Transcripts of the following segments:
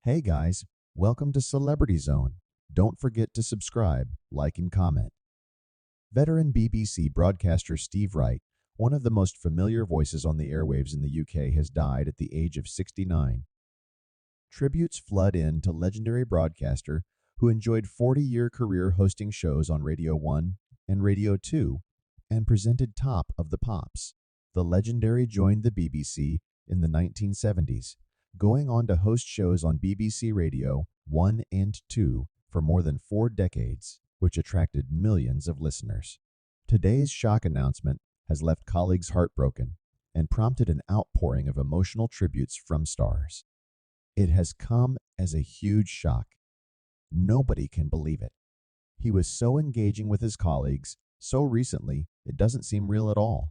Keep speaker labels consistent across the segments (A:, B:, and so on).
A: Hey guys, welcome to Celebrity Zone. Don't forget to subscribe, like, and comment. Veteran BBC broadcaster Steve Wright, one of the most familiar voices on the airwaves in the UK, has died at the age of 69. Tributes flood in to legendary broadcaster who enjoyed 40-year career hosting shows on Radio 1 and Radio 2 and presented Top of the Pops. The legendary joined the BBC in the 1970s, going on to host shows on BBC Radio 1 and 2 for more than 4 decades, which attracted millions of listeners. Today's shock announcement has left colleagues heartbroken and prompted an outpouring of emotional tributes from stars. It has come as a huge shock. Nobody can believe it. He was so engaging with his colleagues so recently, it doesn't seem real at all.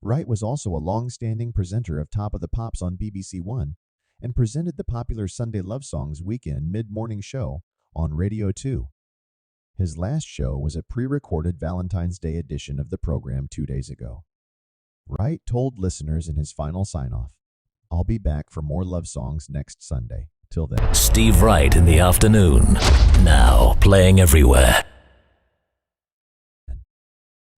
A: Wright was also a long-standing presenter of Top of the Pops on BBC One and presented the popular Sunday Love Songs weekend mid-morning show on Radio 2. His last show was a pre-recorded Valentine's Day edition of the program 2 days ago. Wright told listeners in his final sign-off, "I'll be back for more love songs next Sunday. Till then."
B: Steve Wright in the afternoon. Now playing everywhere.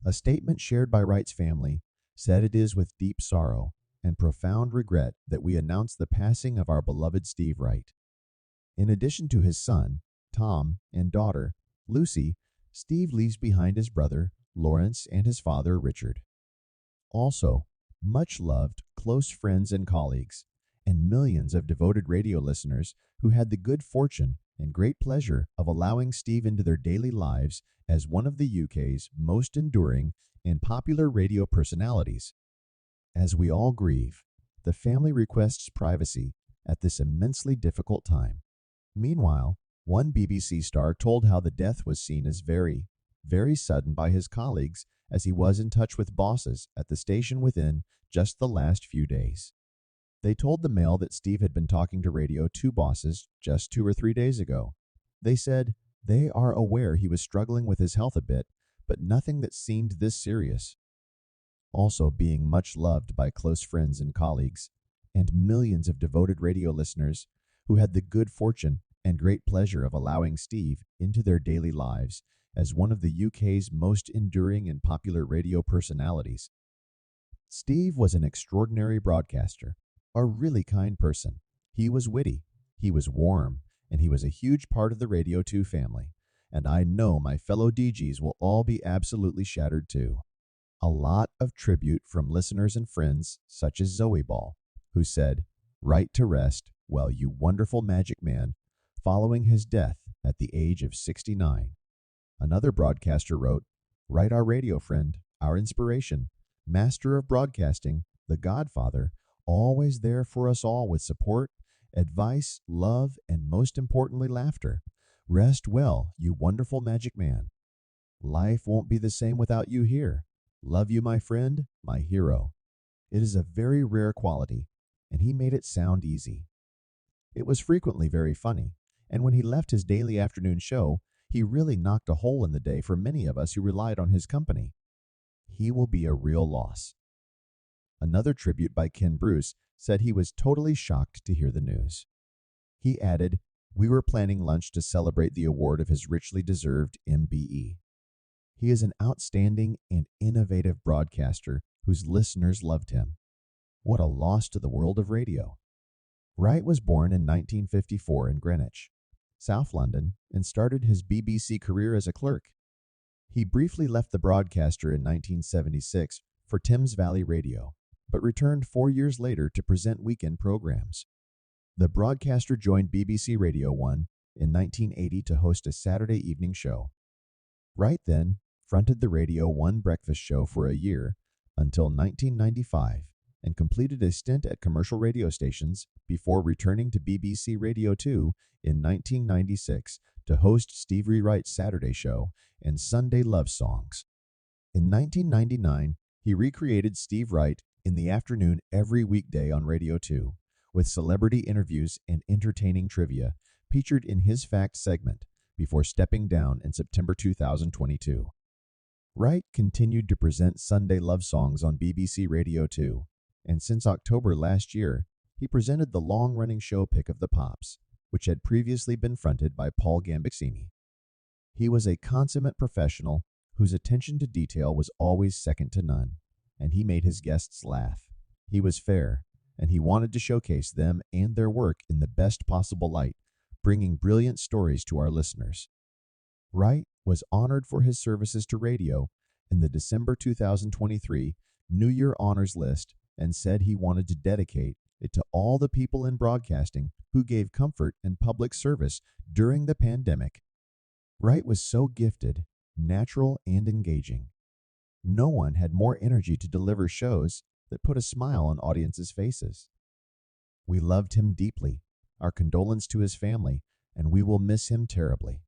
A: A statement shared by Wright's family said, "It is with deep sorrow and profound regret that we announce the passing of our beloved Steve Wright." In addition to his son, Tom, and daughter, Lucy, Steve leaves behind his brother, Lawrence, and his father, Richard. Also, much loved, close friends and colleagues, and millions of devoted radio listeners who had the good fortune and great pleasure of allowing Steve into their daily lives as one of the UK's most enduring and popular radio personalities. As we all grieve, the family requests privacy at this immensely difficult time. Meanwhile, one BBC star told how the death was seen as very, very sudden by his colleagues as he was in touch with bosses at the station within just the last few days. They told the Mail that Steve had been talking to Radio 2 bosses just 2 or 3 days ago. They said they are aware he was struggling with his health a bit, but nothing that seemed this serious. Also, being much loved by close friends and colleagues, and millions of devoted radio listeners who had the good fortune and great pleasure of allowing Steve into their daily lives as one of the UK's most enduring and popular radio personalities. Steve was an extraordinary broadcaster, a really kind person. He was witty, he was warm, and he was a huge part of the Radio 2 family. And I know my fellow DGs will all be absolutely shattered too. A lot of tribute from listeners and friends such as Zoe Ball, who said, "Right to rest, well, you wonderful magic man," following his death at the age of 69. Another broadcaster wrote, "Wright, our radio friend, our inspiration, master of broadcasting, the godfather, always there for us all with support, advice, love, and most importantly, laughter. Rest well, you wonderful magic man. Life won't be the same without you here. Love you, my friend, my hero." It is a very rare quality, and he made it sound easy. It was frequently very funny, and when he left his daily afternoon show, he really knocked a hole in the day for many of us who relied on his company. He will be a real loss. Another tribute by Ken Bruce said he was totally shocked to hear the news. He added, "We were planning lunch to celebrate the award of his richly deserved MBE. He is an outstanding and innovative broadcaster whose listeners loved him. What a loss to the world of radio." Wright was born in 1954 in Greenwich, South London, and started his BBC career as a clerk. He briefly left the broadcaster in 1976 for Thames Valley Radio, but returned 4 years later to present weekend programs. The broadcaster joined BBC Radio 1 in 1980 to host a Saturday evening show. Wright then fronted the Radio 1 breakfast show for a year until 1995 and completed a stint at commercial radio stations before returning to BBC Radio 2 in 1996 to host Steve Wright's Saturday show and Sunday Love Songs. In 1999, he recreated Steve Wright in the afternoon every weekday on Radio 2, with celebrity interviews and entertaining trivia featured in his Fact segment before stepping down in September 2022. Wright continued to present Sunday Love Songs on BBC Radio 2, and since October last year, he presented the long-running show Pick of the Pops, which had previously been fronted by Paul Gambaccini. He was a consummate professional whose attention to detail was always second to none, and he made his guests laugh. He was fair, and he wanted to showcase them and their work in the best possible light, bringing brilliant stories to our listeners. Wright was honored for his services to radio in the December 2023 New Year Honors List and said he wanted to dedicate it to all the people in broadcasting who gave comfort and public service during the pandemic. Wright was so gifted, natural, and engaging. No one had more energy to deliver shows that put a smile on audiences' faces. We loved him deeply, our condolence to his family, and we will miss him terribly.